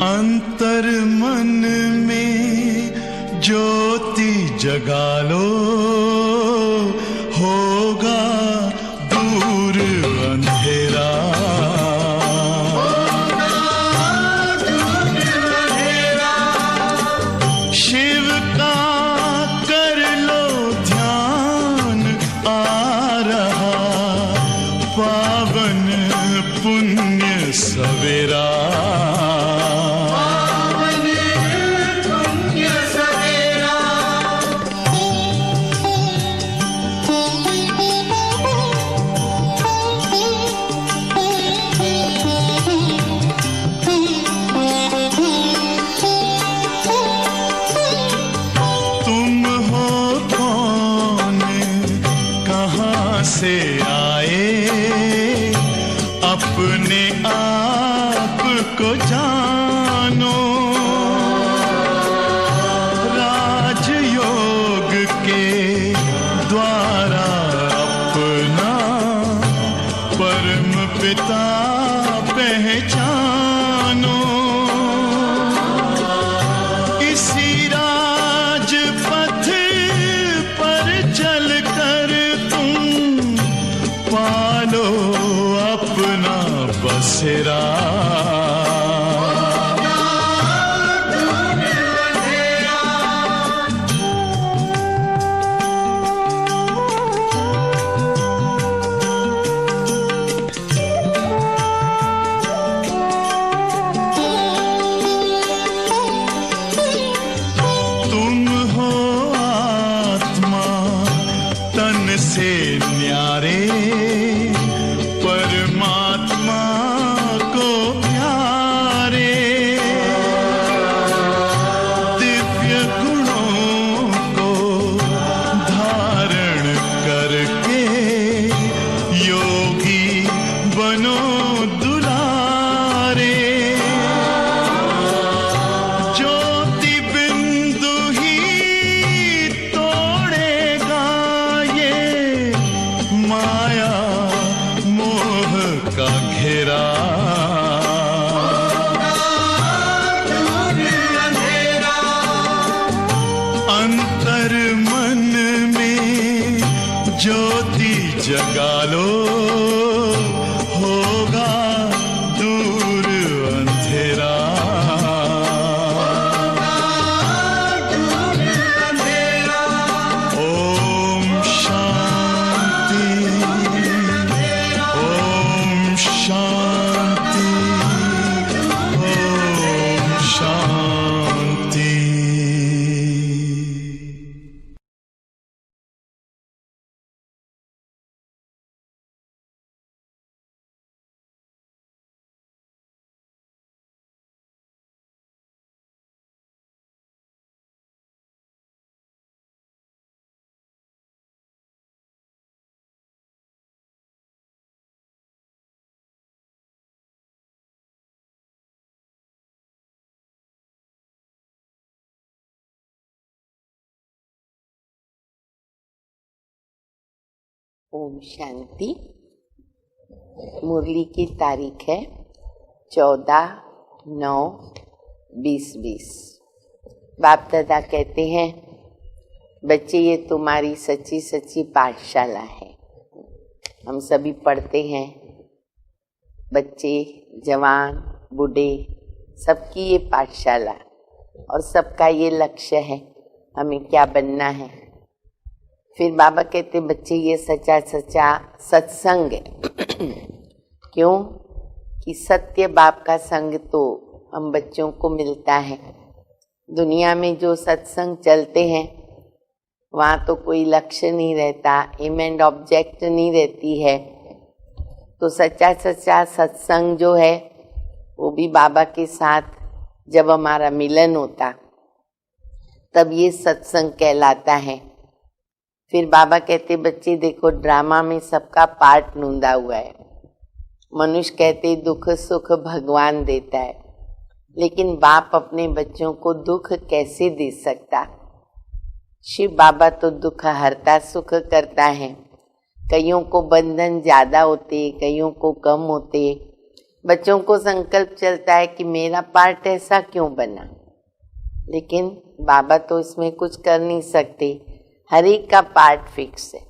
अंतर मन में ज्योति जगा लो, होगा दूर अंधेरा। शिव का कर लो ध्यान, आ रहा पावन पुण्य सवेरा। से आए अपने आप को जानो, राजयोग के द्वारा अपना परम पिता पहचानो। इसी राजपथ पर चलकर पालो अपना बसेरा। तुम हो आत्मा तन से न्यारे, परमात्मा को प्यारे। दिव्य गुणों को धारण करके योगी बनो दुलारे। ज्योति बिंदु ही तोड़ेगा ये माया मोह का घेरा। अंतर मन में ज्योति जगा लो, होगा दूर अंधेरा। ओम शांति, ओम शांति, ओम शांति। ओम शांति। मुरली की तारीख है 14/9/2020। बाप दादा कहते हैं, बच्चे ये तुम्हारी सच्ची सच्ची पाठशाला है। हम सभी पढ़ते हैं, बच्चे, जवान, बूढ़े, सबकी ये पाठशाला, और सबका ये लक्ष्य है हमें क्या बनना है। फिर बाबा कहते बच्चे ये सच्चा सच्चा सत्संग है। क्यों कि सत्य बाप का संग तो हम बच्चों को मिलता है। दुनिया में जो सत्संग चलते हैं वहाँ तो कोई लक्ष्य नहीं रहता, एम एंड ऑब्जेक्ट नहीं रहती है। तो सच्चा सच्चा सत्संग जो है वो भी बाबा के साथ जब हमारा मिलन होता तब ये सत्संग कहलाता है। फिर बाबा कहते बच्चे देखो ड्रामा में सबका पार्ट नूंदा हुआ है। मनुष्य कहते दुख सुख भगवान देता है, लेकिन बाप अपने बच्चों को दुख कैसे दे सकता। शिव बाबा तो दुख हरता सुख करता है। कईयों को बंधन ज्यादा होते, कईयों को कम होते, बच्चों को संकल्प चलता है कि मेरा पार्ट ऐसा क्यों बना, लेकिन बाबा तो इसमें कुछ कर नहीं सकते। हर एक का पार्ट फिक्स है,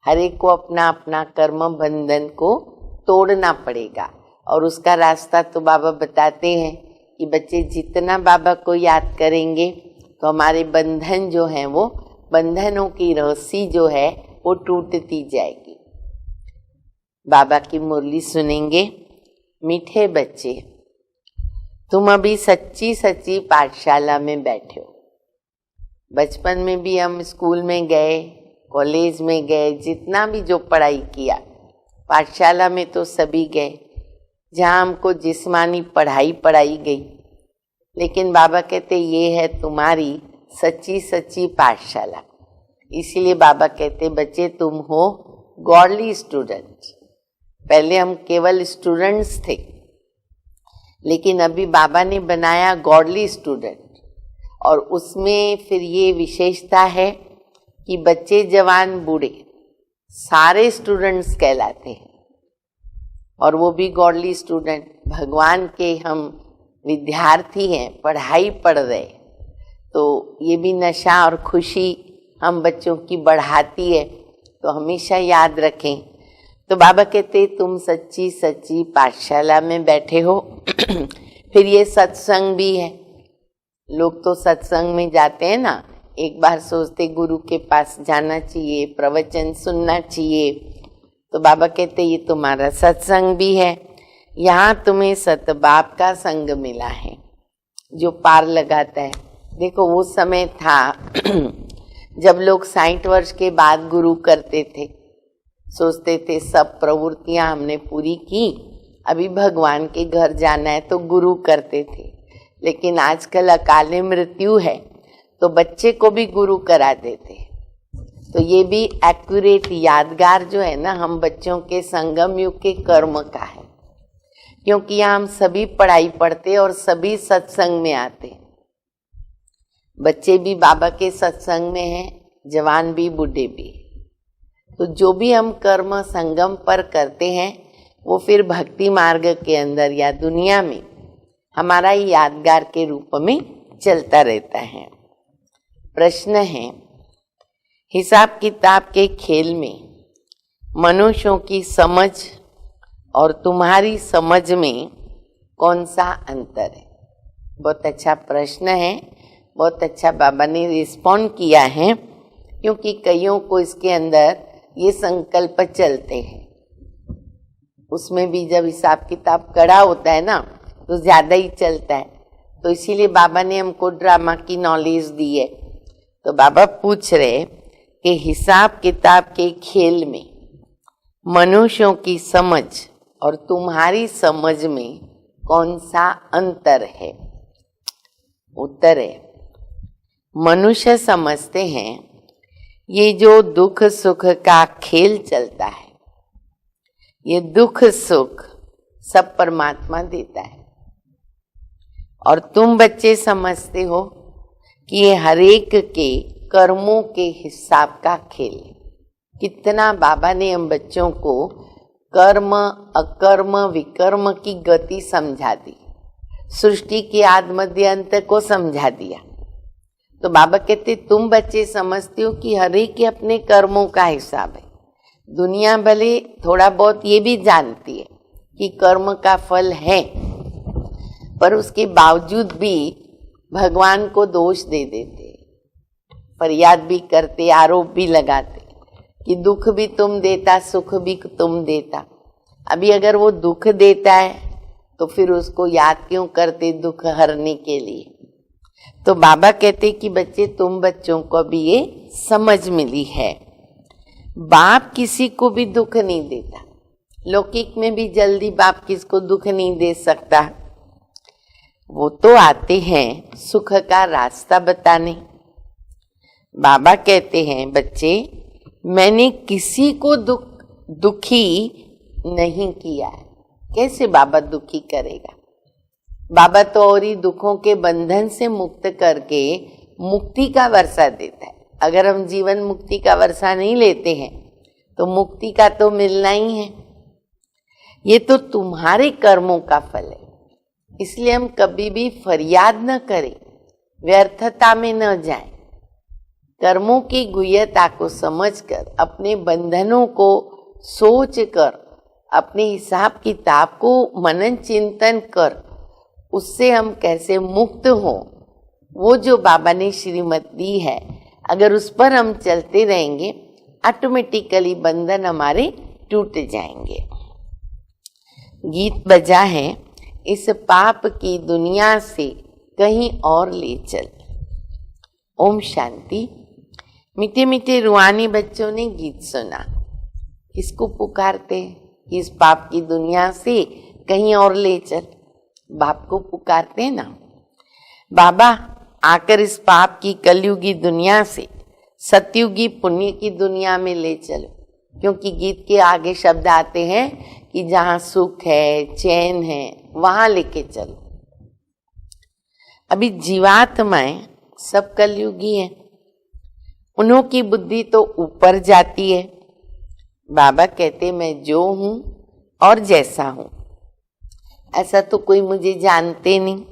हर एक को अपना अपना कर्म बंधन को तोड़ना पड़ेगा। और उसका रास्ता तो बाबा बताते हैं कि बच्चे जितना बाबा को याद करेंगे तो हमारे बंधन जो हैं वो बंधनों की रस्सी जो है वो टूटती जाएगी। बाबा की मुरली सुनेंगे। मीठे बच्चे, तुम अभी सच्ची सच्ची पाठशाला में बैठे हो। बचपन में भी हम स्कूल में गए, कॉलेज में गए, जितना भी जो पढ़ाई किया, पाठशाला में तो सभी गए जहाँ हमको जिस्मानी पढ़ाई पढ़ाई गई। लेकिन बाबा कहते ये है तुम्हारी सच्ची सच्ची पाठशाला। इसीलिए बाबा कहते बच्चे तुम हो गॉडली स्टूडेंट। पहले हम केवल स्टूडेंट्स थे, लेकिन अभी बाबा ने बनाया गॉडली स्टूडेंट। और उसमें फिर ये विशेषता है कि बच्चे जवान बूढ़े सारे स्टूडेंट्स कहलाते हैं, और वो भी गॉडली स्टूडेंट। भगवान के हम विद्यार्थी हैं, पढ़ाई पढ़ रहे, तो ये भी नशा और खुशी हम बच्चों की बढ़ाती है, तो हमेशा याद रखें। तो बाबा कहते तुम सच्ची सच्ची पाठशाला में बैठे हो। फिर ये सत्संग भी है। लोग तो सत्संग में जाते हैं ना, एक बार सोचते गुरु के पास जाना चाहिए, प्रवचन सुनना चाहिए। तो बाबा कहते ये तुम्हारा सत्संग भी है। यहाँ तुम्हें सतबाप का संग मिला है जो पार लगाता है। देखो वो समय था जब लोग 60 वर्ष के बाद गुरु करते थे, सोचते थे सब प्रवृत्तियां हमने पूरी की, अभी भगवान के घर जाना है तो गुरु करते थे। लेकिन आजकल अकाले मृत्यु है तो बच्चे को भी गुरु करा देते। तो ये भी एक्यूरेट यादगार जो है ना, हम बच्चों के संगम युग के कर्म का है, क्योंकि यहाँ हम सभी पढ़ाई पढ़ते और सभी सत्संग में आते। बच्चे भी बाबा के सत्संग में हैं, जवान भी बूढ़े भी। तो जो भी हम कर्म संगम पर करते हैं वो फिर भक्ति मार्ग के अंदर या दुनिया में हमारा यादगार के रूप में चलता रहता है। प्रश्न है, हिसाब किताब के खेल में मनुष्यों की समझ और तुम्हारी समझ में कौन सा अंतर है? बहुत अच्छा प्रश्न है, बहुत अच्छा बाबा ने रिस्पॉन्ड किया है, क्योंकि कईयों को इसके अंदर ये संकल्प चलते हैं। उसमें भी जब हिसाब किताब कड़ा होता है ना तो ज्यादा ही चलता है। तो इसीलिए बाबा ने हमको ड्रामा की नॉलेज दी है। तो बाबा पूछ रहे कि हिसाब किताब के खेल में मनुष्यों की समझ और तुम्हारी समझ में कौन सा अंतर है? उत्तर है, मनुष्य समझते हैं ये जो दुख सुख का खेल चलता है, ये दुख सुख सब परमात्मा देता है। और तुम बच्चे समझते हो कि ये हरेक के कर्मों के हिसाब का खेल है। कितना बाबा ने हम बच्चों को कर्म अकर्म विकर्म की गति समझा दी, सृष्टि के आदि मध्य अंत को समझा दिया। तो बाबा कहते तुम बच्चे समझते हो कि हर एक के अपने कर्मों का हिसाब है। दुनिया भले थोड़ा बहुत ये भी जानती है कि कर्म का फल है, पर उसके बावजूद भी भगवान को दोष दे देते, फरियाद भी करते, आरोप भी लगाते कि दुख भी तुम देता, सुख भी तुम देता। अभी अगर वो दुख देता है तो फिर उसको याद क्यों करते दुख हरने के लिए? तो बाबा कहते कि बच्चे तुम बच्चों को भी ये समझ मिली है, बाप किसी को भी दुख नहीं देता। लौकिक में भी जल्दी बाप किसको दुख नहीं दे सकता। वो तो आते हैं सुख का रास्ता बताने। बाबा कहते हैं बच्चे मैंने किसी को दुखी नहीं किया है। कैसे बाबा दुखी करेगा? बाबा तो और ही दुखों के बंधन से मुक्त करके मुक्ति का वर्षा देता है। अगर हम जीवन मुक्ति का वर्षा नहीं लेते हैं तो मुक्ति का तो मिलना ही है। ये तो तुम्हारे कर्मों का फल है, इसलिए हम कभी भी फरियाद न करें, व्यर्थता में न जाएं। कर्मों की गुह्यता को समझकर, अपने बंधनों को सोचकर, अपने हिसाब किताब को मनन चिंतन कर उससे हम कैसे मुक्त हो, वो जो बाबा ने श्रीमत दी है, अगर उस पर हम चलते रहेंगे, ऑटोमेटिकली बंधन हमारे टूट जाएंगे। गीत बजा है, इस पाप की दुनिया से कहीं और ले चल। ओम शांति। मीठे मीठे रूहानी बच्चों ने गीत सुना। किसको पुकारते हैं? इस पाप की दुनिया से कहीं और ले चल। बाप को पुकारते हैं ना, बाबा आकर इस पाप की कलयुगी दुनिया से सतयुगी पुण्य की दुनिया में ले चलो। क्योंकि गीत के आगे शब्द आते हैं कि जहाँ सुख है, चैन है, वहां लेके चलो। अभी जीवात्माएं सब कलयुगी हैं, उन्हों की बुद्धि तो ऊपर जाती है। बाबा कहते मैं जो हूं और जैसा हूं, ऐसा तो कोई मुझे जानते नहीं।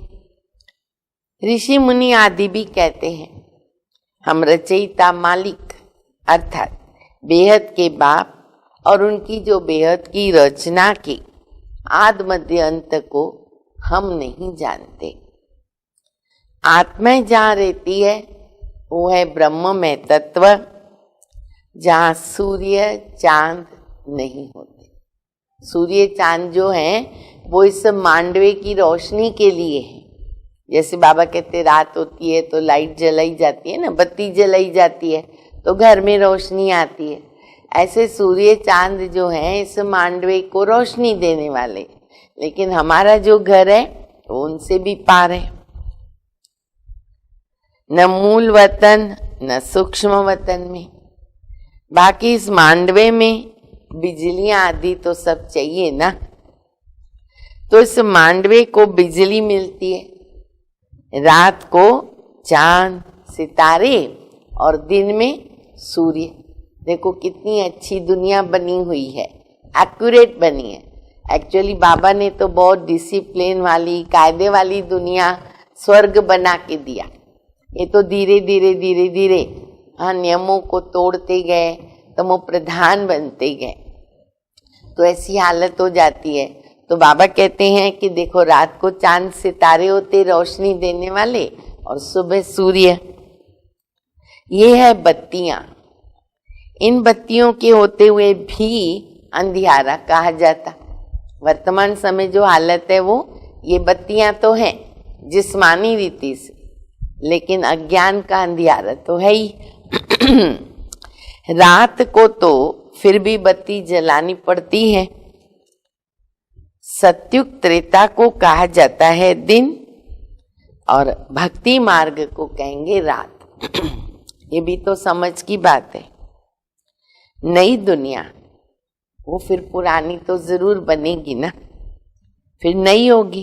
ऋषि मुनि आदि भी कहते हैं हम रचयिता मालिक अर्थात बेहद के बाप और उनकी जो बेहद की रचना की आदि मध्य अंत को हम नहीं जानते। आत्मा जहाँ रहती है वो है ब्रह्म में तत्व, जहाँ सूर्य चांद नहीं होते। सूर्य चांद जो है वो इस मांडवे की रोशनी के लिए है। जैसे बाबा कहते रात होती है तो लाइट जलाई जाती है ना, बत्ती जलाई जाती है तो घर में रोशनी आती है। ऐसे सूर्य चांद जो है इस मांडवे को रोशनी देने वाले, लेकिन हमारा जो घर है वो उनसे भी पार है। न मूल वतन न सूक्ष्म वतन में, बाकी इस मांडवे में बिजलियां आदि तो सब चाहिए ना। तो इस मांडवे को बिजली मिलती है, रात को चांद सितारे और दिन में सूर्य। देखो कितनी अच्छी दुनिया बनी हुई है, एक्यूरेट बनी है। एक्चुअली बाबा ने तो बहुत डिसिप्लिन वाली कायदे वाली दुनिया स्वर्ग बना के दिया। ये तो धीरे धीरे धीरे धीरे नियमों को तोड़ते गए, तमो प्रधान बनते गए, तो ऐसी हालत हो जाती है। तो बाबा कहते हैं कि देखो रात को चांद सितारे होते रोशनी देने वाले और सुबह सूर्य। ये है बत्तियां। इन बत्तियों के होते हुए भी अंधियारा कहा जाता। वर्तमान समय जो हालत है वो ये बत्तियां तो हैं जिस्मानी रीति से, लेकिन अज्ञान का अंधियारा तो है ही। रात को तो फिर भी बत्ती जलानी पड़ती है। सत्युग त्रेता को कहा जाता है दिन और भक्ति मार्ग को कहेंगे रात। ये भी तो समझ की बात है। नई दुनिया वो फिर पुरानी तो जरूर बनेगी ना, फिर नई होगी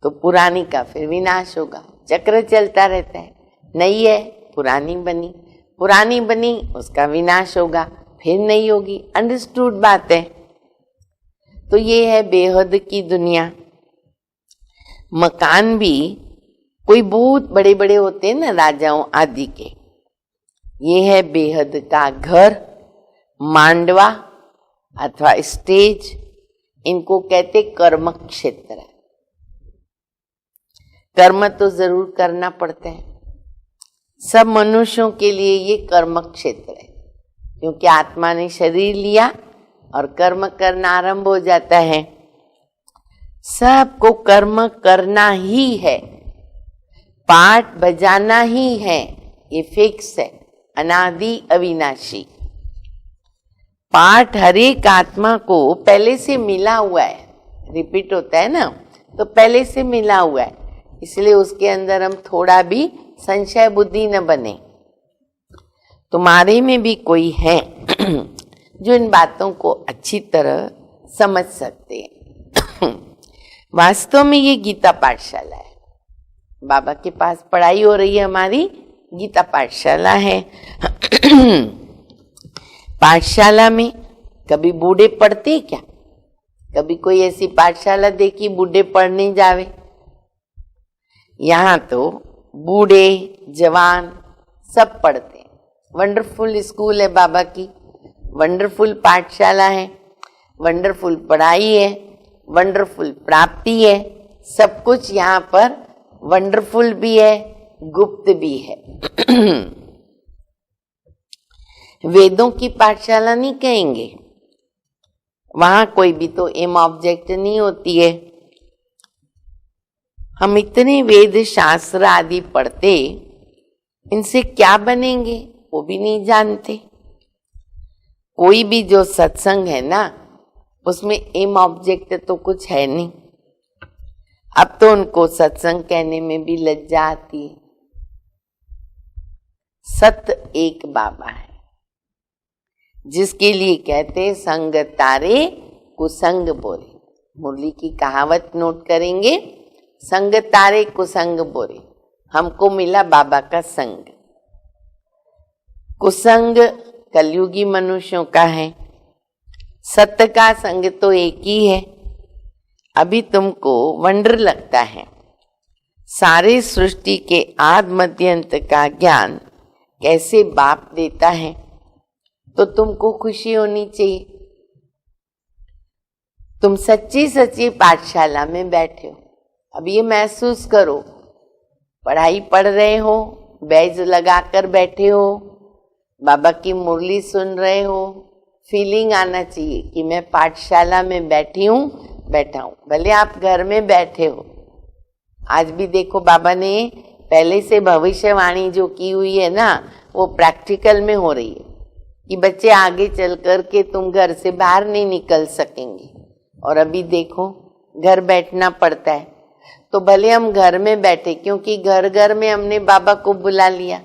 तो पुरानी का फिर विनाश होगा। चक्र चलता रहता है, नई है पुरानी बनी, पुरानी बनी उसका विनाश होगा, फिर नई होगी। अंडरस्टूड बात है। तो ये है बेहद की दुनिया। मकान भी कोई बहुत बड़े बड़े होते हैं ना राजाओं आदि के, ये है बेहद का घर, मांडवा अथवा स्टेज। इनको कहते कर्म क्षेत्र। कर्म तो जरूर करना पड़ता है, सब मनुष्यों के लिए ये कर्म क्षेत्र है, क्योंकि आत्मा ने शरीर लिया और कर्म करना आरंभ हो जाता है। सबको कर्म करना ही है, पाठ बजाना ही है, ये फिक्स है, अनादि अविनाशी। पाठ हर एक आत्मा को पहले से मिला हुआ है, रिपीट होता है ना, तो पहले से मिला हुआ है, इसलिए उसके अंदर हम थोड़ा भी संशय बुद्धि न बने। तुम्हारे में भी कोई है जो इन बातों को अच्छी तरह समझ सकते हैं। वास्तव में ये गीता पाठशाला है। बाबा के पास पढ़ाई हो रही है, हमारी गीता पाठशाला है। पाठशाला में कभी बूढ़े पढ़ते क्या? कभी कोई ऐसी पाठशाला देखी बूढ़े पढ़ने जावे? यहाँ तो बूढ़े जवान सब पढ़ते हैं। वंडरफुल स्कूल है बाबा की, वंडरफुल पाठशाला है, वंडरफुल पढ़ाई है, वंडरफुल प्राप्ति है। सब कुछ यहाँ पर वंडरफुल भी है, गुप्त भी है। वेदों की पाठशाला नहीं कहेंगे, वहां कोई भी तो एम ऑब्जेक्ट नहीं होती है। हम इतने वेद शास्त्र आदि पढ़ते, इनसे क्या बनेंगे वो भी नहीं जानते। कोई भी जो सत्संग है ना, उसमें एम ऑब्जेक्ट तो कुछ है नहीं। अब तो उनको सत्संग कहने में भी लज्जा आती है। सत्य एक बाबा है, जिसके लिए कहते संग तारे कुसंग बोरे। मुरली की कहावत नोट करेंगे, संग तारे कुसंग बोरे। हमको मिला बाबा का संग। कुसंग कलयुगी मनुष्यों का है, सत्य का संग तो एक ही है। अभी तुमको वंडर लगता है, सारे सृष्टि के आदि मध्य अंत का ज्ञान कैसे बाप देता है, तो तुमको खुशी होनी चाहिए। तुम सच्ची सच्ची पाठशाला में बैठे हो। अब ये महसूस करो, पढ़ाई पढ़ रहे हो, बैज लगाकर बैठे हो, बाबा की मुरली सुन रहे हो, फीलिंग आना चाहिए कि मैं पाठशाला में बैठा हूँ। भले आप घर में बैठे हो। आज भी देखो बाबा ने पहले से भविष्यवाणी जो की हुई है ना, वो प्रैक्टिकल में हो रही है कि बच्चे आगे चल कर के तुम घर से बाहर नहीं निकल सकेंगे। और अभी देखो घर बैठना पड़ता है। तो भले हम घर में बैठे, क्योंकि घर घर में हमने बाबा को बुला लिया,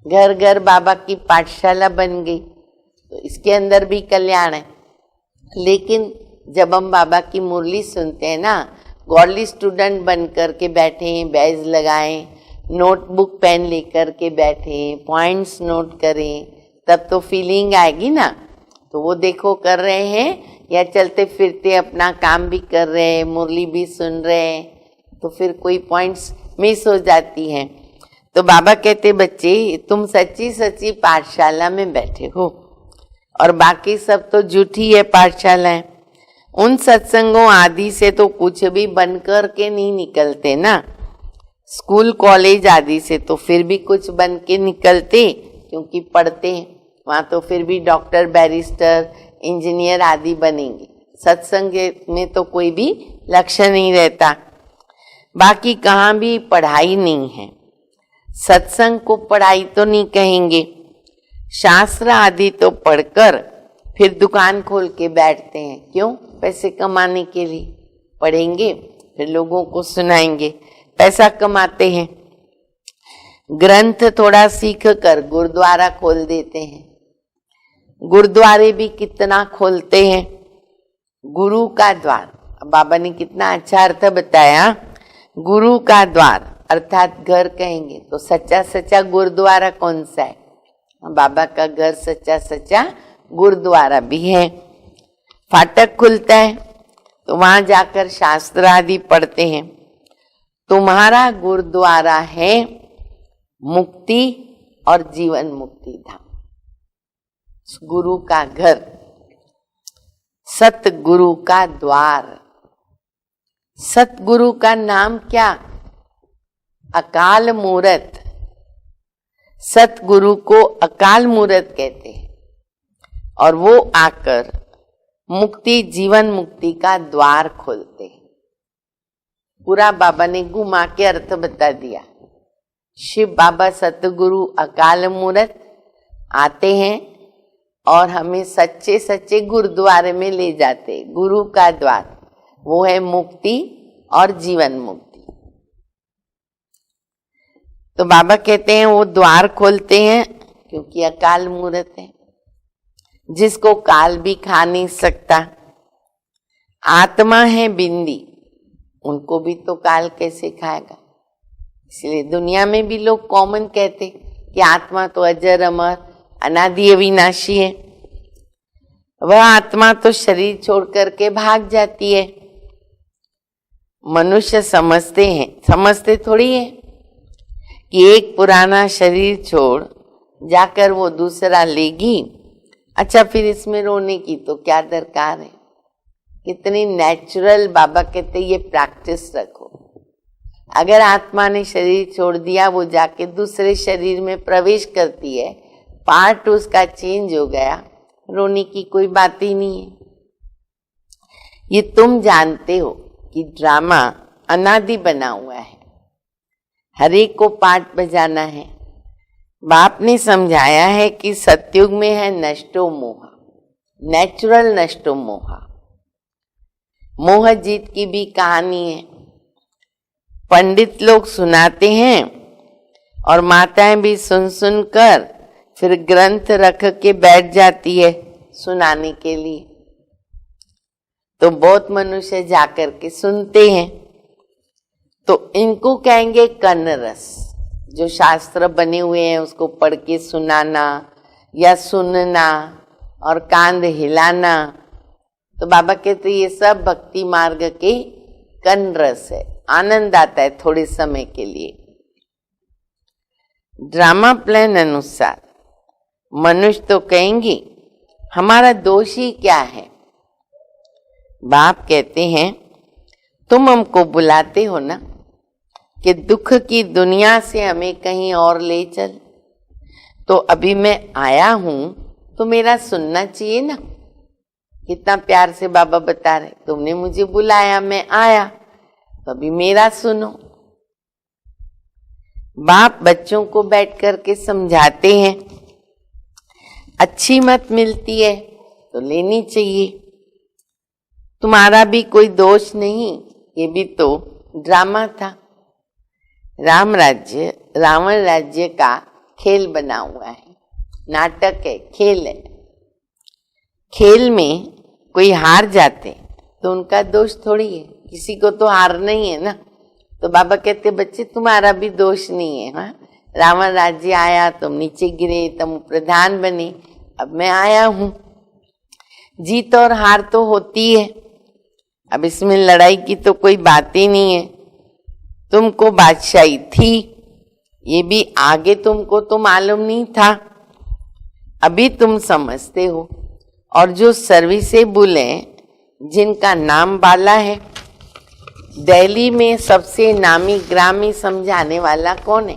घर घर बाबा की पाठशाला बन गई, तो इसके अंदर भी कल्याण है। लेकिन जब हम बाबा की मुरली सुनते हैं ना, गॉडली स्टूडेंट बन कर के बैठे हैं, बैज लगाएं, नोटबुक पेन लेकर के बैठे, पॉइंट्स नोट करें, तब तो फीलिंग आएगी ना। तो वो देखो कर रहे हैं या चलते फिरते अपना काम भी कर रहे हैं, मुरली भी सुन रहे हैं, तो फिर कोई पॉइंट्स मिस हो जाती हैं। तो बाबा कहते बच्चे तुम सच्ची सच्ची पाठशाला में बैठे हो, और बाकी सब तो झूठी है पाठशालाएं। उन सत्संगों आदि से तो कुछ भी बन कर के नहीं निकलते ना। स्कूल कॉलेज आदि से तो फिर भी कुछ बन के निकलते, क्योंकि पढ़ते हैं वहाँ तो फिर भी डॉक्टर, बैरिस्टर, इंजीनियर आदि बनेंगे। सत्संग में तो कोई भी लक्ष्य नहीं रहता। बाकी कहाँ भी पढ़ाई नहीं है। सत्संग को पढ़ाई तो नहीं कहेंगे। शास्त्र आदि तो पढ़कर फिर दुकान खोल के बैठते हैं। क्यों? पैसे कमाने के लिए। पढ़ेंगे फिर लोगों को सुनाएंगे, पैसा कमाते हैं। ग्रंथ थोड़ा सीख कर गुरुद्वारा खोल देते हैं। गुरुद्वारे भी कितना खोलते हैं। गुरु का द्वार, बाबा ने कितना अच्छा अर्थ बताया। गुरु का द्वार अर्थात घर कहेंगे तो सच्चा सच्चा गुरुद्वारा कौन सा है? बाबा का घर सच्चा सच्चा गुरुद्वारा भी है। फाटक खुलता है तो वहां जाकर शास्त्र आदि पढ़ते हैं। तुम्हारा गुरुद्वारा है मुक्ति और जीवन मुक्ति धाम, गुरु का घर, सतगुरु का द्वार। सतगुरु का नाम क्या? अकाल मूरत। सतगुरु को अकाल मूरत कहते हैं, और वो आकर मुक्ति, जीवन मुक्ति का द्वार खोलते हैं। पूरा बाबा ने घुमा के अर्थ बता दिया। शिव बाबा सतगुरु अकाल मूरत आते हैं और हमें सच्चे सच्चे गुरुद्वारे में ले जाते। गुरु का द्वार वो है मुक्ति और जीवन मुक्ति। तो बाबा कहते हैं वो द्वार खोलते हैं क्योंकि अकाल मूरत है, जिसको काल भी खा नहीं सकता। आत्मा है बिंदी, उनको भी तो काल कैसे खाएगा। इसलिए दुनिया में भी लोग कॉमन कहते कि आत्मा तो अजर अमर अनादि अविनाशी है। वह आत्मा तो शरीर छोड़ करके भाग जाती है। मनुष्य समझते थोड़ी है कि एक पुराना शरीर छोड़ जाकर वो दूसरा लेगी। अच्छा, फिर इसमें रोने की तो क्या दरकार है? कितनी नेचुरल, बाबा कहते ये प्रैक्टिस रखो। अगर आत्मा ने शरीर छोड़ दिया, वो जाके दूसरे शरीर में प्रवेश करती है, पार्ट उसका चेंज हो गया, रोने की कोई बात ही नहीं है। ये तुम जानते हो कि ड्रामा अनादि बना हुआ है, हर एक को पार्ट बजाना है। बाप ने समझाया है कि सतयुग में है नष्टो मोह, नेचुरल नष्टो मोह। मोह जीत की भी कहानी है, पंडित लोग सुनाते हैं और माताएं भी सुन सुन कर फिर ग्रंथ रख के बैठ जाती है सुनाने के लिए। तो बहुत मनुष्य जाकर के सुनते हैं, तो इनको कहेंगे कर्ण रस। जो शास्त्र बने हुए हैं उसको पढ़ के सुनाना या सुनना और कांध हिलाना, तो बाबा कहते ये सब भक्ति मार्ग के कर्ण रस है, आनंद आता है थोड़े समय के लिए। ड्रामा प्लान अनुसार मनुष्य तो कहेंगे हमारा दोष ही क्या है। बाप कहते हैं तुम हमको बुलाते हो ना कि दुख की दुनिया से हमें कहीं और ले चल, तो अभी मैं आया हूं तो मेरा सुनना चाहिए ना। कितना प्यार से बाबा बता रहे, तुमने मुझे बुलाया, मैं आया, तो अभी मेरा सुनो। बाप बच्चों को बैठ करके समझाते हैं, अच्छी मत मिलती है तो लेनी चाहिए, तुम्हारा भी कोई दोष नहीं, ये भी तो ड्रामा था। रावण राज्य का खेल बना हुआ है, नाटक है, खेल है। खेल में कोई हार जाते तो उनका दोष थोड़ी है, किसी को तो हारना ही है ना। तो बाबा कहते बच्चे तुम्हारा भी दोष नहीं है। हाँ, रावण राज्य आया, तुम नीचे गिरे, तुम प्रधान बने, अब मैं आया हूं। जीत और हार तो होती है, अब इसमें लड़ाई की तो कोई बात ही नहीं है। तुमको बादशाही थी, ये भी आगे तुमको तो मालूम नहीं था, अभी तुम समझते हो। और जो सर्विसेबल हैं, जिनका नाम बाला है, दिल्ली में सबसे नामी ग्रामी समझाने वाला कौन है?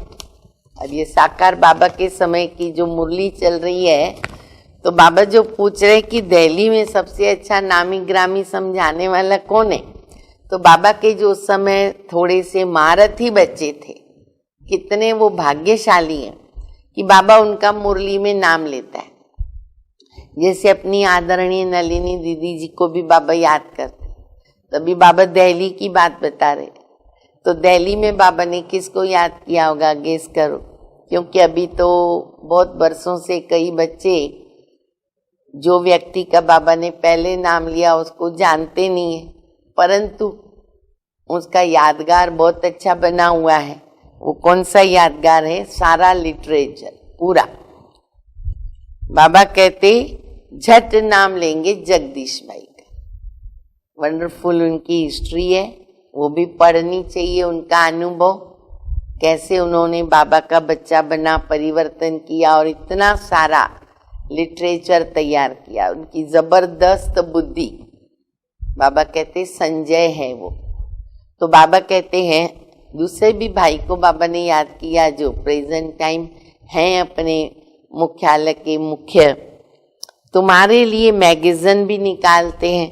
अब ये साकार बाबा के समय की जो मुरली चल रही है, तो बाबा जो पूछ रहे कि दिल्ली में सबसे अच्छा नामी ग्रामी समझाने वाला कौन है, तो बाबा के जो समय थोड़े से महारथी बच्चे थे, कितने वो भाग्यशाली हैं कि बाबा उनका मुरली में नाम लेता है। जैसे अपनी आदरणीय नलिनी दीदी जी को भी बाबा याद करते, तभी बाबा दिल्ली की बात बता रहे। तो दिल्ली में बाबा ने किसको याद किया होगा, गेस करो, क्योंकि अभी तो बहुत बरसों से कई बच्चे जो व्यक्ति का बाबा ने पहले नाम लिया उसको जानते नहीं है, परंतु उसका यादगार बहुत अच्छा बना हुआ है। वो कौन सा यादगार है? सारा लिटरेचर पूरा। बाबा कहते झट नाम लेंगे जगदीश भाई का, वंडरफुल उनकी हिस्ट्री है, वो भी पढ़नी चाहिए। उनका अनुभव, कैसे उन्होंने बाबा का बच्चा बना, परिवर्तन किया और इतना सारा लिटरेचर तैयार किया। उनकी जबरदस्त बुद्धि, बाबा कहते संजय है वो। तो बाबा कहते हैं दूसरे भी भाई को बाबा ने याद किया जो प्रेजेंट टाइम हैं अपने मुख्यालय के मुख्य। तुम्हारे लिए मैगजीन भी निकालते हैं,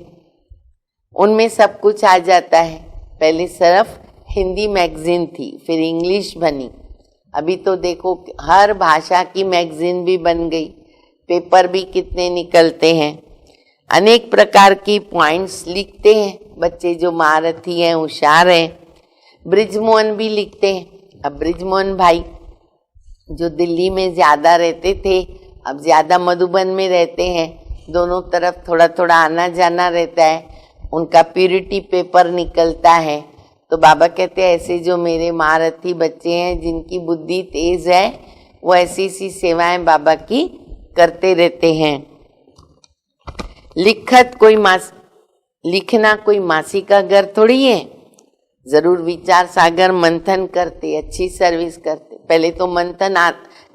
उनमें सब कुछ आ जाता है। पहले सिर्फ हिंदी मैगजीन थी, फिर इंग्लिश बनी, अभी तो देखो हर भाषा की मैगजीन भी बन गई, पेपर भी कितने निकलते हैं, अनेक प्रकार की पॉइंट्स लिखते हैं बच्चे जो महारथी हैं, होशियार हैं। ब्रिजमोहन भी लिखते हैं। अब ब्रिजमोहन भाई जो दिल्ली में ज्यादा रहते थे, अब ज्यादा मधुबन में रहते हैं, दोनों तरफ थोड़ा थोड़ा आना जाना रहता है, उनका प्यूरिटी पेपर निकलता है। तो बाबा कहते हैं ऐसे जो मेरे महारथी बच्चे हैं जिनकी बुद्धि तेज है, वो ऐसी सी सेवाएं बाबा की करते रहते हैं। लिखना कोई मासी का घर थोड़ी है। जरूर विचार सागर मंथन करते, अच्छी सर्विस करते। पहले तो मंथन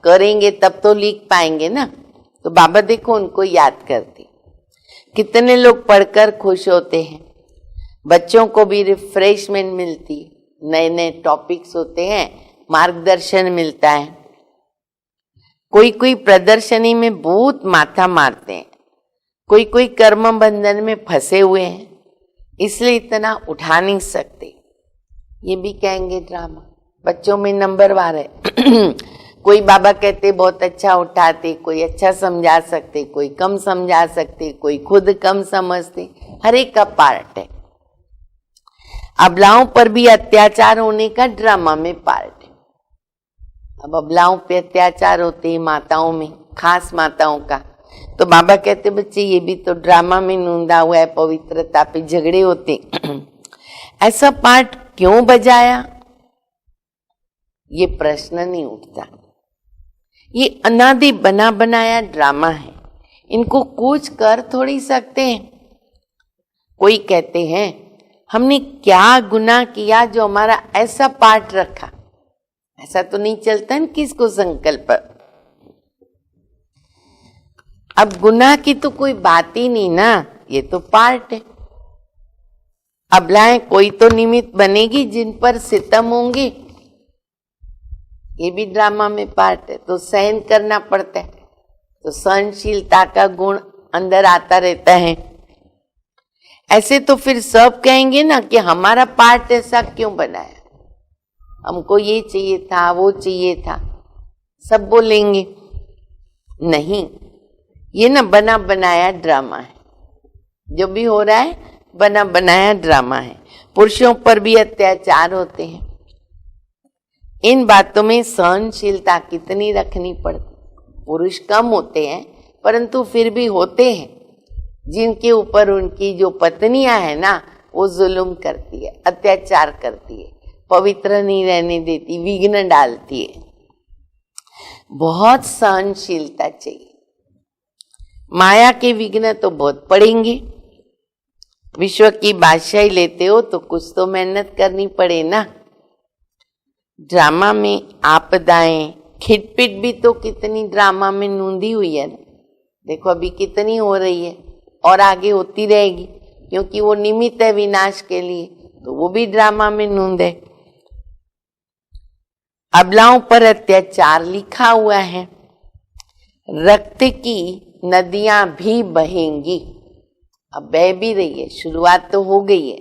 करेंगे तब तो लिख पाएंगे ना। तो बाबा देखो उनको याद करते। कितने लोग पढ़कर खुश होते हैं। बच्चों को भी रिफ्रेशमेंट मिलती, नए नए टॉपिक्स होते हैं, मार्गदर्शन मिलता है। कोई कोई प्रदर्शनी में बहुत माथा मारते हैं, कोई कोई कर्म बंधन में फंसे हुए हैं, इसलिए इतना उठा नहीं सकते। ये भी कहेंगे ड्रामा, बच्चों में नंबर वार है। कोई बाबा कहते बहुत अच्छा उठाते, कोई अच्छा समझा सकते, कोई कम समझा सकते, कोई खुद कम समझते। हर एक का पार्ट है। अबलाओं पर भी अत्याचार होने का ड्रामा में पार्ट है। अब अबलाओं पे अत्याचार होते हैं माताओं में, खास माताओं का। तो बाबा कहते बच्चे ये भी तो ड्रामा में नूंदा हुआ है, पवित्रता पे झगड़े होते। ऐसा पार्ट क्यों बजाया, ये प्रश्न नहीं उठता। ये अनादि बना बनाया ड्रामा है, इनको कुछ कर थोड़ी सकते हैं। कोई कहते हैं हमने क्या गुनाह किया जो हमारा ऐसा पार्ट रखा। ऐसा तो नहीं चलता न किसको संकल्प। अब गुनाह की तो कोई बात ही नहीं ना, ये तो पार्ट है। अबलाएं कोई तो निमित्त बनेगी जिन पर सितम होंगे, ये भी ड्रामा में पार्ट है। तो सहन करना पड़ता है, तो सहनशीलता का गुण अंदर आता रहता है। ऐसे तो फिर सब कहेंगे ना कि हमारा पार्ट ऐसा क्यों बनाया, हमको ये चाहिए था, वो चाहिए था, सब बोलेंगे। नहीं, ये ना बना बनाया ड्रामा है। जो भी हो रहा है बना बनाया ड्रामा है। पुरुषों पर भी अत्याचार होते हैं। इन बातों में सहनशीलता कितनी रखनी पड़ती। पुरुष कम होते हैं परंतु फिर भी होते हैं जिनके ऊपर उनकी जो पत्नियां है ना, वो जुल्म करती है, अत्याचार करती है, पवित्र नहीं रहने देती, विघ्न डालती है। बहुत सहनशीलता चाहिए। माया के विघ्न तो बहुत पड़ेंगे। विश्व की बादशाही लेते हो तो कुछ तो मेहनत करनी पड़े ना। ड्रामा में आपदाएं, खिटपिट भी तो कितनी ड्रामा में नूंदी हुई है ना। देखो अभी कितनी हो रही है और आगे होती रहेगी, क्योंकि वो निमित्त है विनाश के लिए, तो वो भी ड्रामा में नूंद है। अबलाओं पर अत्याचार लिखा हुआ है। रक्त की नदियां भी बहेंगी। अब बह भी रही है, शुरुआत तो हो गई है।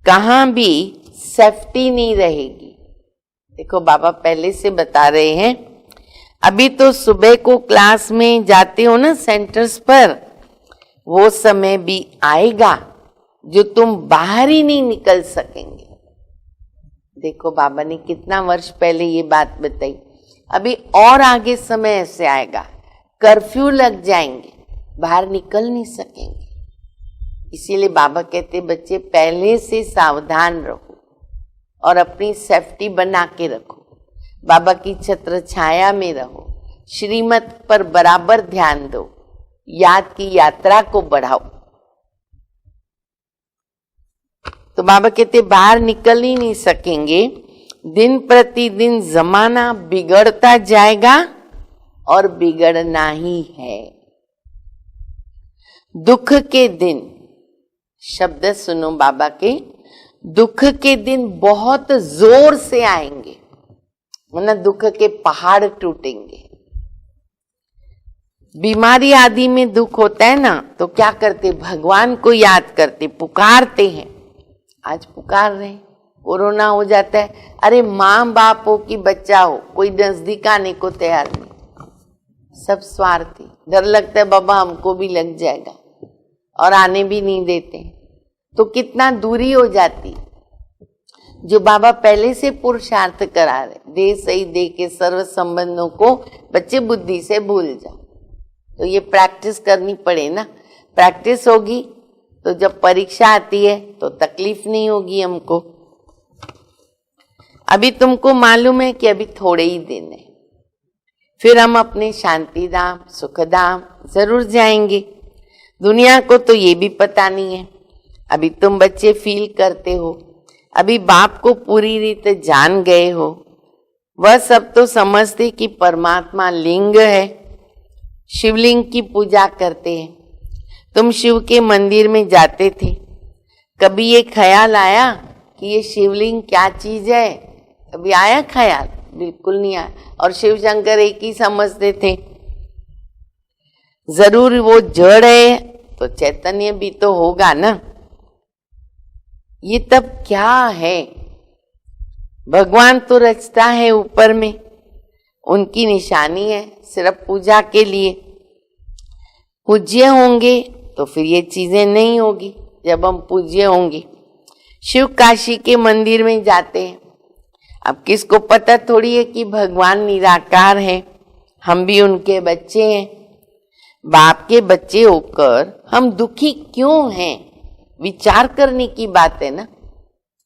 कहां भी सेफ्टी नहीं रहेगी। देखो बाबा पहले से बता रहे हैं। अभी तो सुबह को क्लास में जाते हो ना सेंटर्स पर, वो समय भी आएगा जो तुम बाहर ही नहीं निकल सकेंगे। देखो बाबा ने कितना वर्ष पहले ये बात बताई। अभी और आगे समय ऐसे आएगा, कर्फ्यू लग जाएंगे, बाहर निकल नहीं सकेंगे। इसीलिए बाबा कहते बच्चे पहले से सावधान रहो और अपनी सेफ्टी बना के रखो। बाबा की छत्र छाया में रहो, श्रीमत पर बराबर ध्यान दो, याद की यात्रा को बढ़ाओ। तो बाबा कहते बाहर निकल ही नहीं सकेंगे। दिन प्रतिदिन जमाना बिगड़ता जाएगा और बिगड़ना ही है। दुख के दिन, शब्द सुनो बाबा के, दुख के दिन बहुत जोर से आएंगे, वरना दुख के पहाड़ टूटेंगे। बीमारी आदि में दुख होता है ना, तो क्या करते, भगवान को याद करते, पुकारते हैं। आज पुकार रहे, कोरोना हो जाता है, अरे माँ बाप हो कि बच्चा हो, कोई नजदीक आने को तैयार नहीं, सब स्वार्थी। डर लगता है बाबा हमको भी लग जाएगा, और आने भी नहीं देते। तो कितना दूरी हो जाती। जो बाबा पहले से पुरुषार्थ करा रहे, दे सही दे के सर्व संबंधों को बच्चे बुद्धि से भूल जाओ। तो ये प्रैक्टिस करनी पड़े ना। प्रैक्टिस होगी तो जब परीक्षा आती है तो तकलीफ नहीं होगी हमको। अभी तुमको मालूम है कि अभी थोड़े ही दिन है, फिर हम अपने शांति धाम सुख धाम जरूर जाएंगे। दुनिया को तो ये भी पता नहीं है। अभी तुम बच्चे फील करते हो, अभी बाप को पूरी रीत जान गए हो। वह सब तो समझते कि परमात्मा लिंग है, शिवलिंग की पूजा करते हैं। तुम शिव के मंदिर में जाते थे, कभी ये ख्याल आया कि ये शिवलिंग क्या चीज है? कभी आया ख्याल? बिल्कुल नहीं आया। और शिव शंकर एक ही समझते थे। जरूर वो जड़ है तो चैतन्य भी तो होगा ना। ये तब क्या है? भगवान तो रचता है ऊपर में, उनकी निशानी है सिर्फ पूजा के लिए। पूज्य होंगे तो फिर ये चीजें नहीं होगी। जब हम पूज्य होंगे, शिव काशी के मंदिर में जाते हैं। अब किसको पता थोड़ी है कि भगवान निराकार है, हम भी उनके बच्चे हैं। बाप के बच्चे होकर हम दुखी क्यों हैं? विचार करने की बात है ना,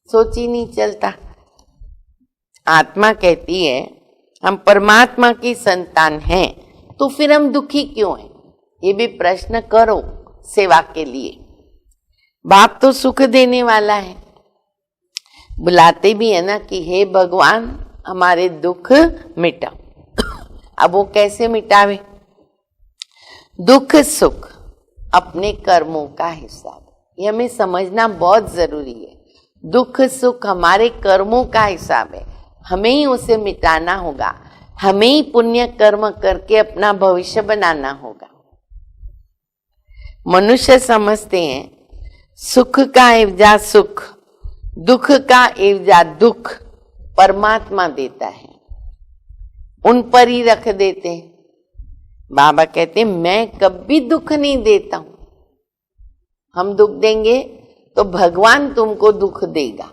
सोच ही नहीं चलता। आत्मा कहती है हम परमात्मा की संतान हैं, तो फिर हम दुखी क्यों हैं? ये भी प्रश्न करो सेवा के लिए। बाप तो सुख देने वाला है, बुलाते भी है ना कि हे भगवान हमारे दुख मिटाओ। अब वो कैसे मिटावे? दुख सुख अपने कर्मों का हिसाब, ये हमें समझना बहुत जरूरी है। दुख सुख हमारे कर्मों का हिसाब है, हमें ही उसे मिटाना होगा। हमें ही पुण्य कर्म करके अपना भविष्य बनाना होगा। मनुष्य समझते हैं सुख का एवजा सुख, दुख का एवजा दुख परमात्मा देता है, उन पर ही रख देते हैं। बाबा कहते हैं मैं कभी दुख नहीं देता हूं। हम दुख देंगे तो भगवान तुमको दुख देगा,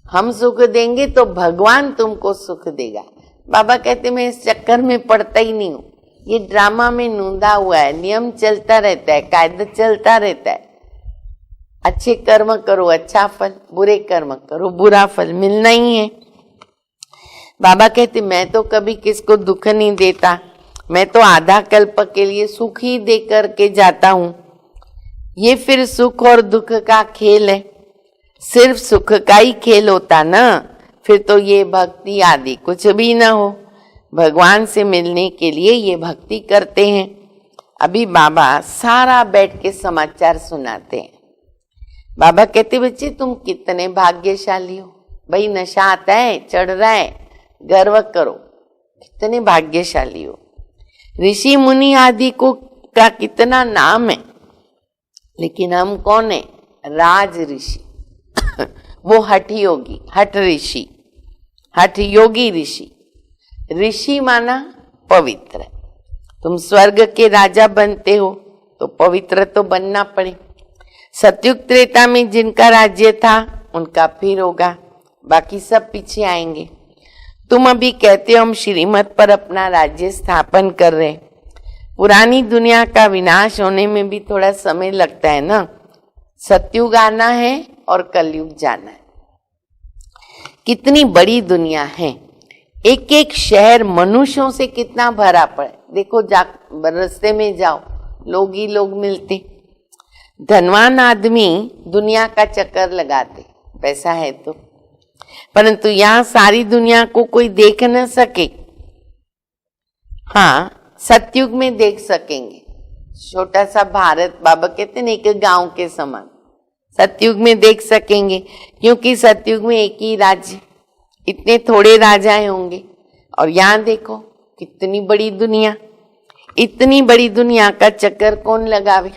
हम सुख देंगे तो भगवान तुमको सुख देगा। बाबा कहते मैं इस चक्कर में पड़ता ही नहीं हूं। ये ड्रामा में नूंदा हुआ है, नियम चलता रहता है, कायदा चलता रहता है। अच्छे कर्म करो अच्छा फल, बुरे कर्म करो बुरा फल, मिलना ही है। बाबा कहते मैं तो कभी किसको दुख नहीं देता, मैं तो आधा कल्प के लिए सुख ही दे करके जाता हूं। ये फिर सुख और दुख का खेल है। सिर्फ सुख का ही खेल होता ना, फिर तो ये भक्ति आदि कुछ भी ना हो। भगवान से मिलने के लिए ये भक्ति करते हैं। अभी बाबा सारा बैठ के समाचार सुनाते हैं। बाबा कहते बच्चे तुम कितने भाग्यशाली हो, भाई नशा आता है चढ़ रहा है, गर्व करो, कितने भाग्यशाली हो। ऋषि मुनि आदि को का कितना नाम है, लेकिन हम कौन है? राज ऋषि। वो हठ योगी, हठ ऋषि, हठ योगी ऋषि। ऋषि माना पवित्र। तुम स्वर्ग के राजा बनते हो तो पवित्र तो बनना पड़े। सतयुग त्रेता में जिनका राज्य था उनका फिर होगा, बाकी सब पीछे आएंगे। तुम अभी कहते हो हम श्रीमत पर अपना राज्य स्थापन कर रहे। पुरानी दुनिया का विनाश होने में भी थोड़ा समय लगता है ना। सतयुग आना है और कलयुग जाना है। कितनी बड़ी दुनिया है, एक एक शहर मनुष्यों से कितना भरा पड़ा। देखो रास्ते में जाओ लोग ही लोग मिलते। धनवान आदमी दुनिया का चक्कर लगाते, पैसा है तो, परंतु यहाँ सारी दुनिया को कोई देख न सके। हाँ सतयुग में देख सकेंगे। छोटा सा भारत बाबा कहते हैं एक गांव के समान, सतयुग में देख सकेंगे। क्योंकि सतयुग में एक ही राज्य, इतने थोड़े राजाएं होंगे। और यहाँ देखो कितनी बड़ी दुनिया, इतनी बड़ी दुनिया का चक्कर कौन लगावे।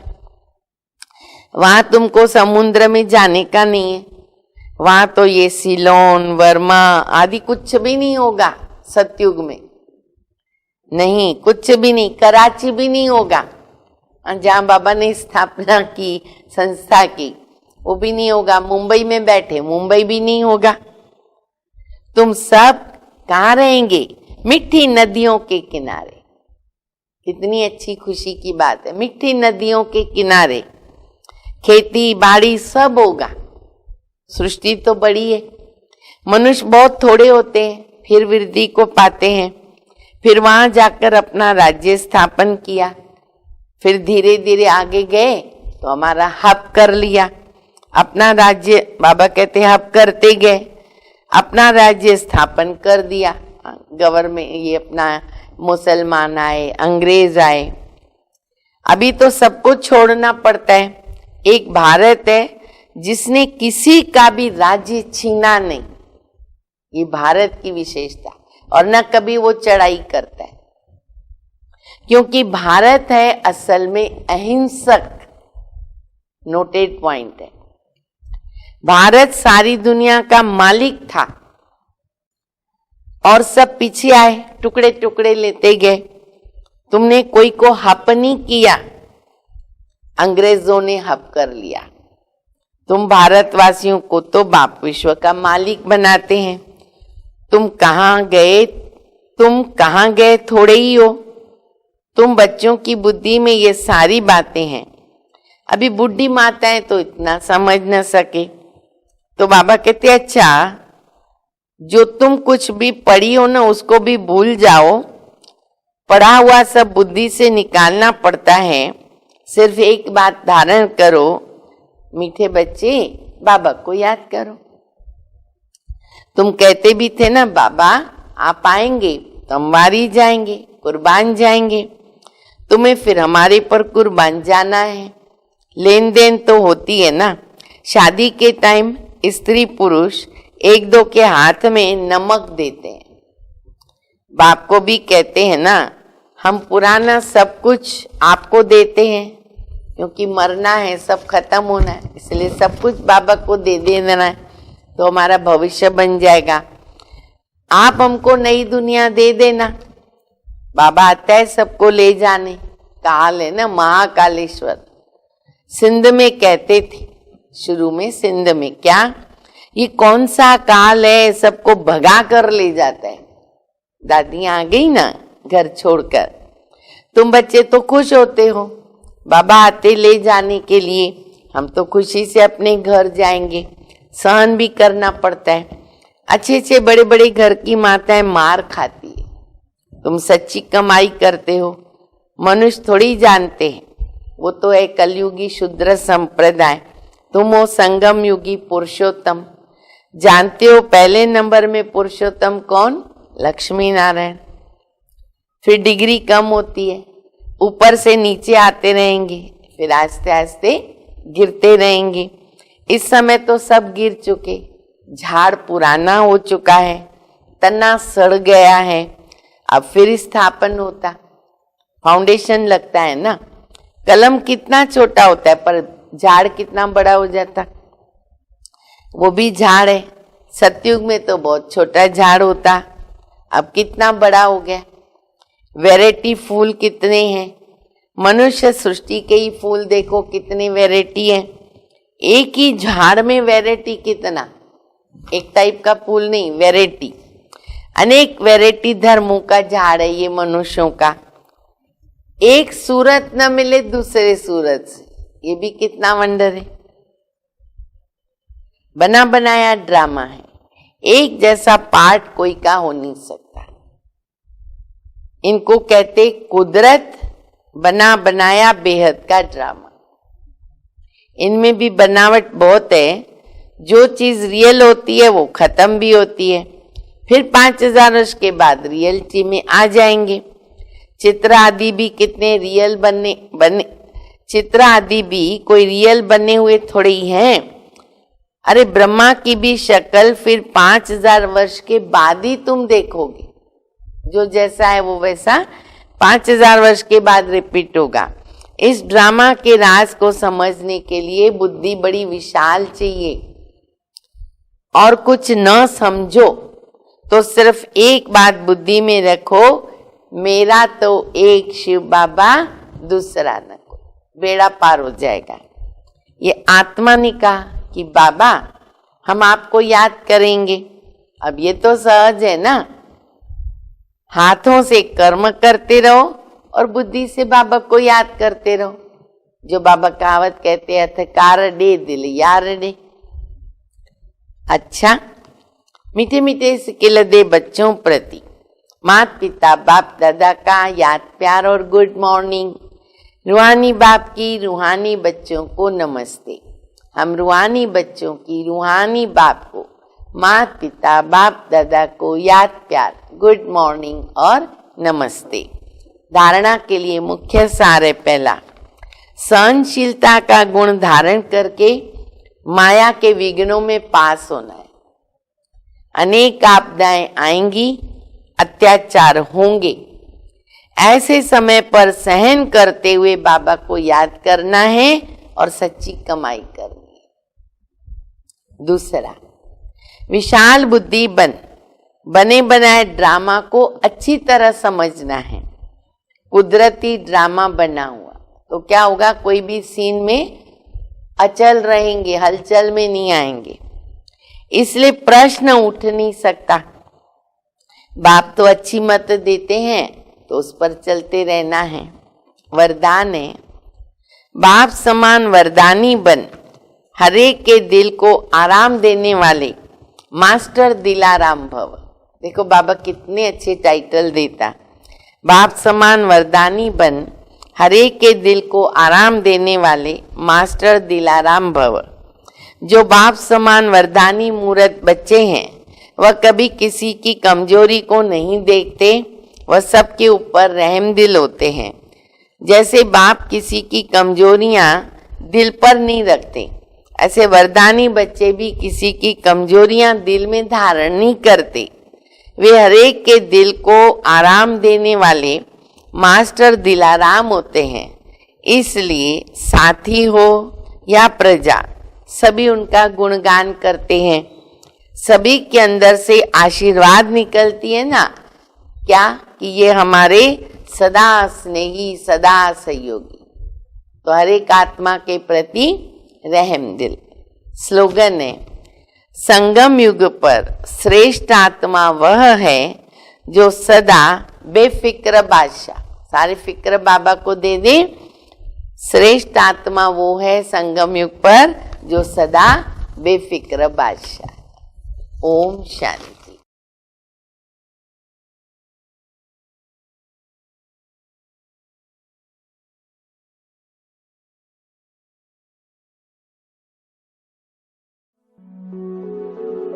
वहां तुमको समुद्र में जाने का नहीं है। वहां तो ये सिलोन वर्मा आदि कुछ भी नहीं होगा सतयुग में, नहीं कुछ भी नहीं। कराची भी नहीं होगा, जहां बाबा ने स्थापना की संस्था की, वो भी नहीं होगा। मुंबई में बैठे, मुंबई भी नहीं होगा। तुम सब कहाँ रहेंगे? मीठी नदियों के किनारे। कितनी अच्छी खुशी की बात है, मीठी नदियों के किनारे खेती बाड़ी सब होगा। सृष्टि तो बड़ी है, मनुष्य बहुत थोड़े होते हैं, फिर वृद्धि को पाते हैं, फिर वहां जाकर अपना राज्य स्थापन किया। फिर धीरे धीरे आगे गए तो हमारा हब कर लिया अपना राज्य। बाबा कहते हब करते गए, अपना राज्य स्थापन कर दिया। गवर्नमेंट ये अपना मुसलमान आए, अंग्रेज आए, अभी तो सबको छोड़ना पड़ता है। एक भारत है जिसने किसी का भी राज्य छीना नहीं, ये भारत की विशेषता। और न कभी वो चढ़ाई करता है, क्योंकि भारत है असल में अहिंसक। नोटेड पॉइंट है, भारत सारी दुनिया का मालिक था और सब पीछे आए, टुकड़े टुकड़े लेते गए। तुमने कोई को हप नहीं किया, अंग्रेजों ने हप कर लिया। तुम भारतवासियों को तो बाप विश्व का मालिक बनाते हैं। तुम कहाँ गए थोड़े ही हो। तुम बच्चों की बुद्धि में ये सारी बातें हैं। अभी बुढ़ी माताएं तो इतना समझ न सके, तो बाबा कहते अच्छा, जो तुम कुछ भी पढ़ी हो ना उसको भी भूल जाओ। पढ़ा हुआ सब बुद्धि से निकालना पड़ता है। सिर्फ एक बात धारण करो, मीठे बच्चे बाबा को याद करो। तुम कहते भी थे ना बाबा आप आएंगे तो हम वारी जाएंगे, कुर्बान जाएंगे। तुम्हें फिर हमारे पर कुर्बान जाना है। लेन देन तो होती है ना। शादी के टाइम स्त्री पुरुष एक दो के हाथ में नमक देते हैं। बाप को भी कहते हैं ना, हम पुराना सब कुछ आपको देते हैं, क्योंकि मरना है, सब खत्म होना है, इसलिए सब कुछ बाबा को दे देना है तो हमारा भविष्य बन जाएगा। आप हमको नई दुनिया दे देना। बाबा आता है सबको ले जाने। काल है ना, महाकालेश्वर। सिंध में कहते थे शुरू में, सिंध में क्या ये कौन सा काल है, सबको भगा कर ले जाता है। दादी आ गई ना घर छोड़कर, तुम बच्चे तो खुश होते हो बाबा आते ले जाने के लिए। हम तो खुशी से अपने घर जाएंगे। सहन भी करना पड़ता है। अच्छे अच्छे बड़े बड़े घर की माताएं मार खाती है। तुम सच्ची कमाई करते हो, मनुष्य थोड़ी जानते हैं। वो तो है कलयुगी शूद्र संप्रदाय, तुम हो संगम युगी पुरुषोत्तम। जानते हो पहले नंबर में पुरुषोत्तम कौन? लक्ष्मी नारायण। फिर डिग्री कम होती है, ऊपर से नीचे आते रहेंगे, फिर आस्ते आस्ते गिरते रहेंगे। इस समय तो सब गिर चुके, झाड़ पुराना हो चुका है, तना सड़ गया है। अब फिर स्थापन होता, फाउंडेशन लगता है ना। कलम कितना छोटा होता है पर झाड़ कितना बड़ा हो जाता, वो भी झाड़ है। सतयुग में तो बहुत छोटा झाड़ होता, अब कितना बड़ा हो गया। वैरायटी फूल कितने हैं, मनुष्य सृष्टि के ही फूल देखो कितनी वैरायटी है। एक ही झाड़ में वैरायटी कितना, एक टाइप का फूल नहीं, वैरायटी, अनेक वैरायटी धर्मों का झाड़ है ये मनुष्यों का। एक सूरत न मिले दूसरे सूरत से, ये भी कितना वंडर है। बना बनाया ड्रामा है, एक जैसा पार्ट कोई का हो नहीं सकता। इनको कहते कुदरत बना बनाया बेहद का ड्रामा। इनमें भी बनावट बहुत है। जो चीज रियल होती है वो खत्म भी होती है, फिर 5000 वर्ष के बाद रियलिटी में आ जाएंगे। चित्र आदि भी कितने रियल बने चित्र आदि भी कोई रियल बने हुए थोड़े ही हैं। अरे ब्रह्मा की भी शक्ल फिर 5000 वर्ष के बाद ही तुम देखोगे। जो जैसा है वो वैसा 5000 वर्ष के बाद रिपीट होगा। इस ड्रामा के राज को समझने के लिए बुद्धि बड़ी विशाल चाहिए। और कुछ न समझो तो सिर्फ एक बात बुद्धि में रखो, मेरा तो एक शिव बाबा, दूसरा न कोई, बेड़ा पार हो जाएगा। ये आत्मा ने कहा कि बाबा हम आपको याद करेंगे। अब ये तो सहज है ना, हाथों से कर्म करते रहो और बुद्धि से बाबा को याद करते रहो। जो बाबा कहावत कहते हैं, कार डे दिल यार डे। अच्छा, मीठे मीठे सिकिल दे बच्चों प्रति माता पिता बाप दादा का याद प्यार और गुड मॉर्निंग। रूहानी बाप की रूहानी बच्चों को नमस्ते। हम रूहानी बच्चों की रूहानी बाप को, माता पिता बाप दादा को याद प्यार, गुड मॉर्निंग और नमस्ते। धारणा के लिए मुख्य सार है पहला, सहनशीलता का गुण धारण करके माया के विघ्नों में पास होना है। अनेक आपदाएं आएंगी, अत्याचार होंगे, ऐसे समय पर सहन करते हुए बाबा को याद करना है और सच्ची कमाई करनी है। दूसरा, विशाल बुद्धि बने बनाए ड्रामा को अच्छी तरह समझना है। कुदरती ड्रामा बना हुआ तो क्या होगा, कोई भी सीन में अचल रहेंगे, हलचल में नहीं आएंगे, इसलिए प्रश्न उठ नहीं सकता। बाप तो अच्छी मत देते हैं तो उस पर चलते रहना है। वरदान है, बाप समान वरदानी बन, हरेक के दिल को आराम देने वाले मास्टर दिलाराम भव। देखो बाबा कितने अच्छे टाइटल देता, बाप समान वरदानी बन, हरेक के दिल को आराम देने वाले मास्टर दिलाराम भव। जो बाप समान वरदानी मूर्त बच्चे हैं वह कभी किसी की कमजोरी को नहीं देखते, वह सबके ऊपर रहम दिल होते हैं। जैसे बाप किसी की कमजोरियां दिल पर नहीं रखते, ऐसे वरदानी बच्चे भी किसी की कमजोरियां दिल में धारण नहीं करते। वे हरेक के दिल को आराम देने वाले मास्टर दिलाराम होते हैं। इसलिए साथी हो या प्रजा, सभी उनका गुणगान करते हैं। सभी के अंदर से आशीर्वाद निकलती है ना, क्या कि ये हमारे सदा स्नेही, सदा सहयोगी। तो हर एक आत्मा के प्रति रहम दिल। स्लोगन है, संगम युग पर श्रेष्ठ आत्मा वह है जो सदा बेफिक्र बादशाह, सारे फिक्र बाबा को दे दे। श्रेष्ठ आत्मा वो है संगम युग पर जो सदा बेफिक्र बादशाह। ओम शांति।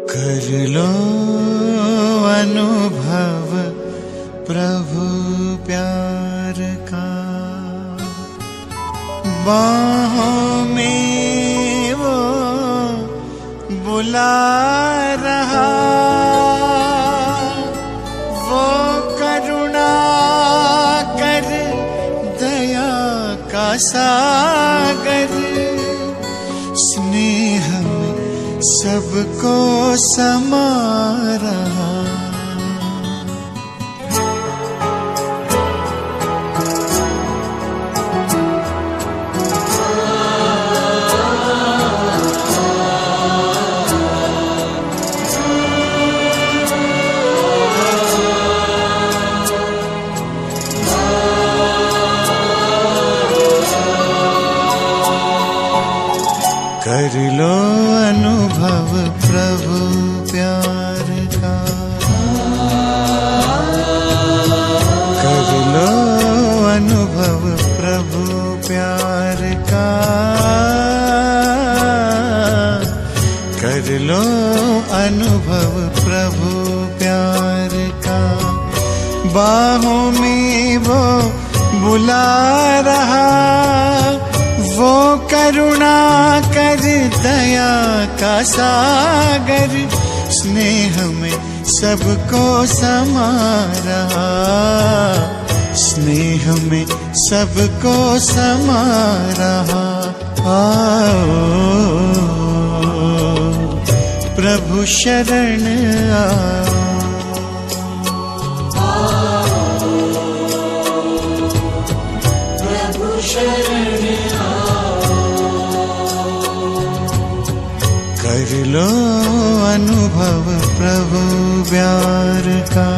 कर लो अनुभव प्रभु प्यार का, बाहों में वो बुला रहा, वो करुणा कर दया का सागर, स्नेह में सबको समा रहा। कर लो अनुभव प्रभु प्यार का, कर लो अनुभव प्रभु प्यार का, कर लो अनुभव प्रभु प्यार का। बाहों में वो बुला रहा, वो करुणा कर दया का सागर, स्नेह में सबको समा रहा, स्नेह में सबको समा रहा। आओ प्रभु शरण आओ, प्रभु शरण कर लो अनुभव प्रभु प्यार का।